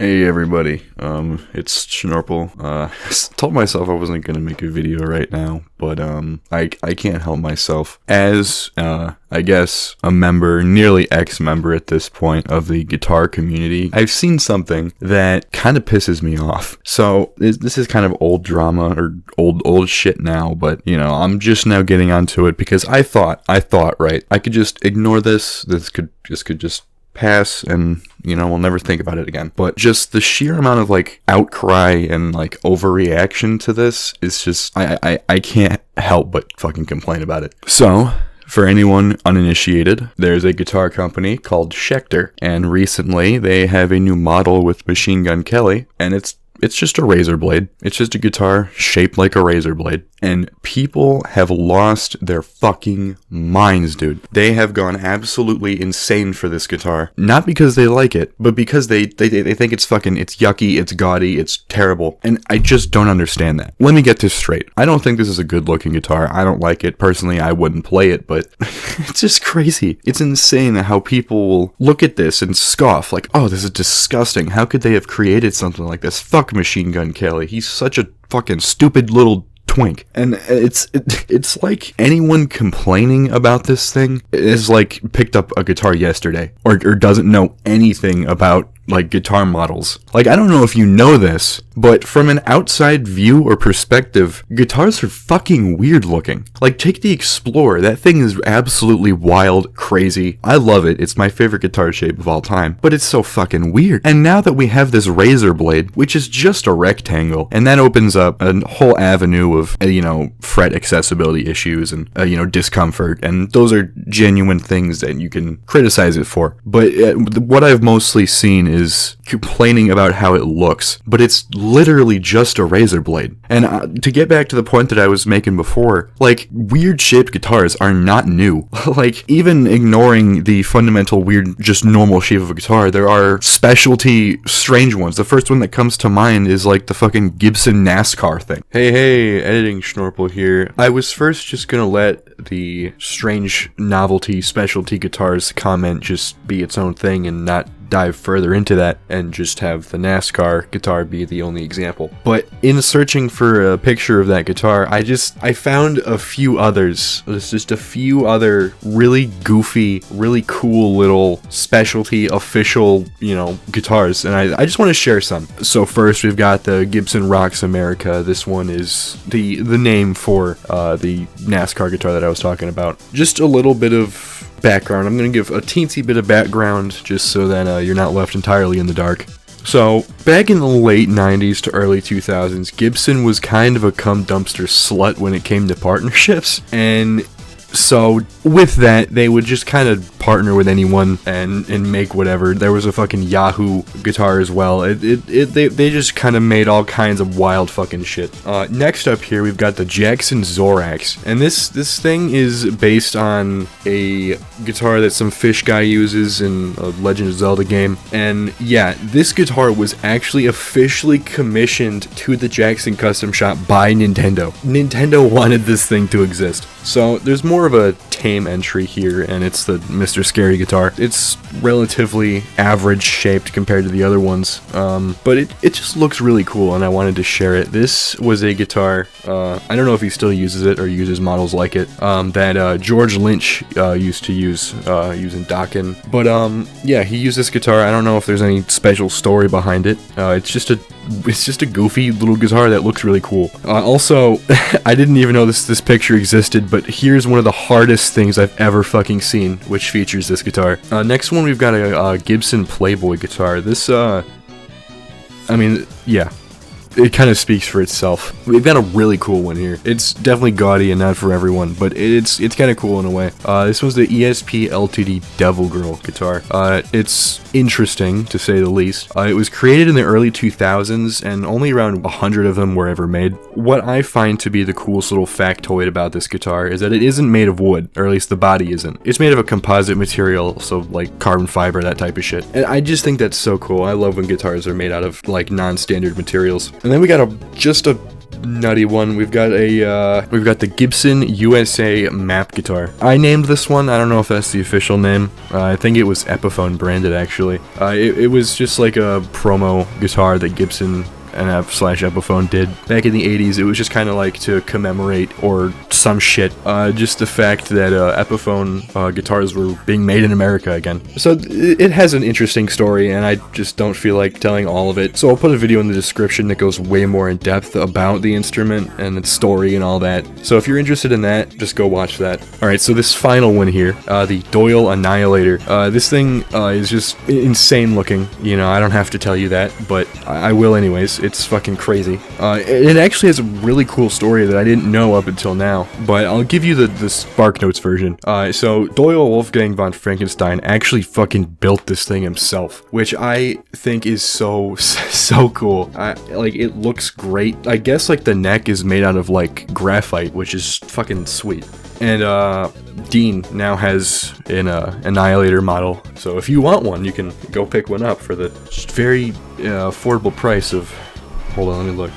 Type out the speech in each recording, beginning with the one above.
Hey everybody, it's Schnorple. Told myself I wasn't gonna make a video right now, but I can't help myself. As I guess a member, nearly ex-member at this point of the guitar community, I've seen something that kind of pisses me off. So this is kind of old drama or old shit now, but you know, I'm just now getting onto it because I thought right, I could just ignore this. This could just pass and you know we'll never think about it again. But just the sheer amount of like outcry and like overreaction to this is just I can't help but fucking complain about it. So for anyone uninitiated, there's a guitar company called Schecter, and recently they have a new model with Machine Gun Kelly, and it's just a razor blade. It's just a guitar shaped like a razor blade. And people have lost their fucking minds, dude. They have gone absolutely insane for this guitar. Not because they like it, but because they think it's yucky, it's gaudy, it's terrible. And I just don't understand that. Let me get this straight. I don't think this is a good looking guitar. I don't like it. Personally, I wouldn't play it, but it's just crazy. It's insane how people will look at this and scoff like, oh, this is disgusting. How could they have created something like this? Fuck Machine Gun Kelly. He's such a fucking stupid little twink. And it's like anyone complaining about this thing is like picked up a guitar yesterday or doesn't know anything about like guitar models. Like, I don't know if you know this, but from an outside view or perspective, guitars are fucking weird looking. Like, take the Explorer. That thing is absolutely wild, crazy. I love it. It's my favorite guitar shape of all time, but it's so fucking weird. And now that we have this razor blade, which is just a rectangle, and that opens up a whole avenue of, fret accessibility issues and, discomfort, and those are genuine things that you can criticize it for. But what I've mostly seen is complaining about how it looks, but it's literally just a razor blade. And to get back to the point that I was making before, like, weird shaped guitars are not new. Like, even ignoring the fundamental weird, just normal shape of a guitar, there are specialty strange ones. The first one that comes to mind is like the fucking Gibson NASCAR thing. Hey, editing Schnorple here. I was first just gonna let the strange novelty specialty guitars comment just be its own thing and not dive further into that and just have the NASCAR guitar be the only example. But in searching for a picture of that guitar, I found a few others. There's just a few other really goofy, really cool little specialty official, guitars, and I just want to share some. So first we've got the Gibson Rocks America. This one is the name for the NASCAR guitar that I was talking about. Just a little bit of background. I'm going to give a teensy bit of background just so that you're not left entirely in the dark. So, back in the late 90s to early 2000s, Gibson was kind of a cum dumpster slut when it came to partnerships, and so with that, they would just kind of partner with anyone and make whatever. There was a fucking Yahoo guitar as well. They just kind of made all kinds of wild fucking shit. Next up here, we've got the Jackson Zorax, and this thing is based on a guitar that some fish guy uses in a Legend of Zelda game. And yeah, this guitar was actually officially commissioned to the Jackson Custom Shop by Nintendo. Nintendo wanted this thing to exist. So there's more of a tame entry here, and it's the Mr. Scary guitar. It's relatively average shaped compared to the other ones, but it just looks really cool, and I wanted to share it. This was a guitar, I don't know if he still uses it or uses models like it, that George Lynch used to use using Dokken. But yeah, he used this guitar. I don't know if there's any special story behind it. It's just a goofy little guitar that looks really cool. Also, I didn't even know this picture existed, but here's one of the hardest things I've ever fucking seen, which features this guitar. Next one, we've got a Gibson Playboy guitar. This, yeah. It kind of speaks for itself. We've got a really cool one here. It's definitely gaudy and not for everyone, but it's kind of cool in a way. This was the ESP LTD Devil Girl guitar. It's interesting, to say the least. It was created in the early 2000s, and only around 100 of them were ever made. What I find to be the coolest little factoid about this guitar is that it isn't made of wood, or at least the body isn't. It's made of a composite material, so like carbon fiber, that type of shit. And I just think that's so cool. I love when guitars are made out of like non-standard materials. And then we got just a nutty one. We've got the Gibson USA map guitar. I named this one. I don't know if that's the official name. I think it was Epiphone branded, actually. It was just like a promo guitar that Gibson and Epiphone did back in the 80s. It was just kind of like to commemorate or some shit, just the fact that Epiphone guitars were being made in America again. So it has an interesting story, and I just don't feel like telling all of it. So I'll put a video in the description that goes way more in depth about the instrument and its story and all that. So if you're interested in that, just go watch that. Alright, so this final one here, the Doyle Annihilator. This thing is just insane looking. You know, I don't have to tell you that, but I will anyways. It's fucking crazy. It actually has a really cool story that I didn't know up until now, but I'll give you the SparkNotes version. So Doyle Wolfgang von Frankenstein actually fucking built this thing himself, which I think is so cool. Like, it looks great. I guess like the neck is made out of like graphite, which is fucking sweet. And Dean now has an Annihilator model, so if you want one, you can go pick one up for the very affordable price of... Hold on, let me look.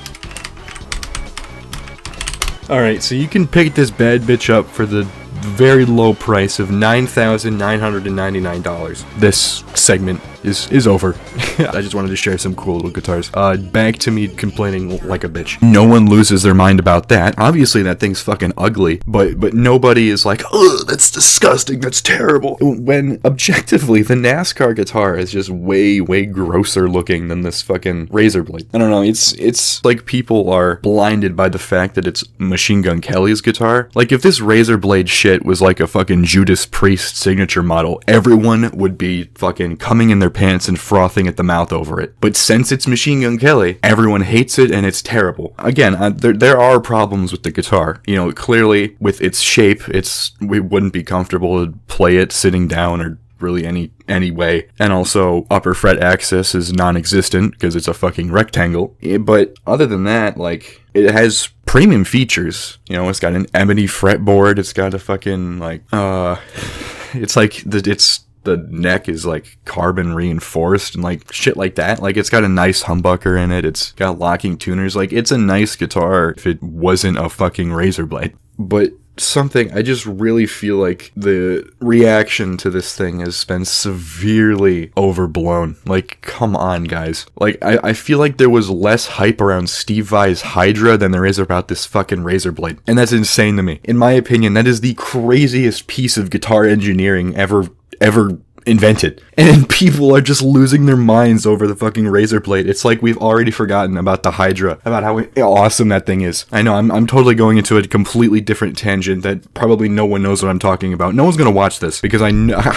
Alright, so you can pick this bad bitch up for the very low price of $9,999. This segment is over. I just wanted to share some cool little guitars. Back to me complaining like a bitch. No one loses their mind about that. Obviously that thing's fucking ugly, but nobody is like, ugh, that's disgusting, that's terrible. When objectively the NASCAR guitar is just way grosser looking than this fucking razor blade. I don't know, it's like people are blinded by the fact that it's Machine Gun Kelly's guitar. Like, if this razor blade shit was like a fucking Judas Priest signature model, everyone would be fucking coming in their pants and frothing at the mouth over it. But since it's Machine Gun Kelly, everyone hates it and it's terrible. Again, there are problems with the guitar. You know, clearly with its shape, we wouldn't be comfortable to play it sitting down or really any way. And also upper fret access is non-existent because it's a fucking rectangle. But other than that, like, it has premium features. You know, it's got an ebony fretboard. It's got a fucking like it's like the neck is like carbon reinforced and like shit like that. Like, it's got a nice humbucker in it. It's got locking tuners. Like, it's a nice guitar if it wasn't a fucking razor blade. But I just really feel like the reaction to this thing has been severely overblown. Like, come on, guys. Like, I feel like there was less hype around Steve Vai's Hydra than there is about this fucking razor blade. And that's insane to me. In my opinion, that is the craziest piece of guitar engineering ever invented, and people are just losing their minds over the fucking razor blade. It's like we've already forgotten about the Hydra, about how awesome that thing is. I know I'm totally going into a completely different tangent that probably no one knows what I'm talking about. No one's gonna watch this because I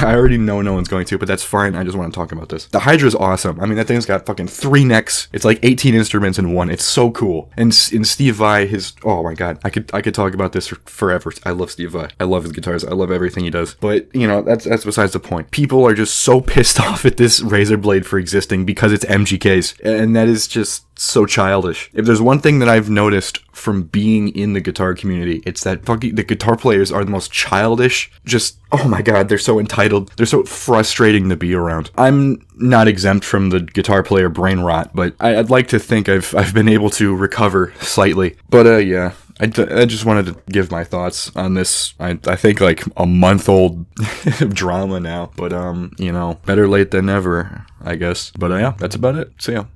already know no one's going to, but that's fine. I just want to talk about this. The Hydra is awesome. I mean, that thing's got fucking 3 necks. It's like 18 instruments in one. It's so cool. And in Steve Vai, oh my god, I could talk about this forever. I love Steve Vai. I love his guitars. I love everything he does. But you know, that's besides the point. People are just so pissed off at this razor blade for existing because it's MGK's, and that is just so childish. If there's one thing that I've noticed from being in the guitar community, it's that the guitar players are the most childish. Just, oh my god, they're so entitled. They're so frustrating to be around. I'm not exempt from the guitar player brain rot, but I'd like to think I've been able to recover slightly. But yeah. I just wanted to give my thoughts on this. I think like a month-old drama now, but you know, better late than never, I guess. But yeah, that's about it. See ya.